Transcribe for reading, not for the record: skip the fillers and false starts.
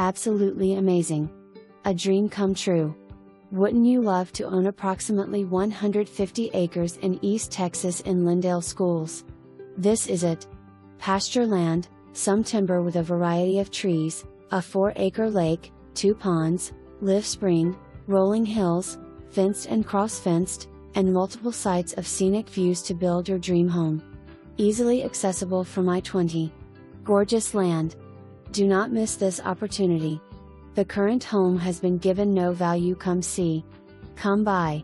Absolutely amazing. A dream come true. Wouldn't you love to own approximately 150 acres in East Texas in Lindale schools? This is it. Pasture land, some timber with a variety of trees, a 4-acre lake, 2 ponds, live spring, rolling hills, fenced and cross-fenced, and multiple sites of scenic views to build your dream home. Easily accessible from I-20. Gorgeous land. Do not miss this opportunity. The current home has been given no value. Come see. Come buy.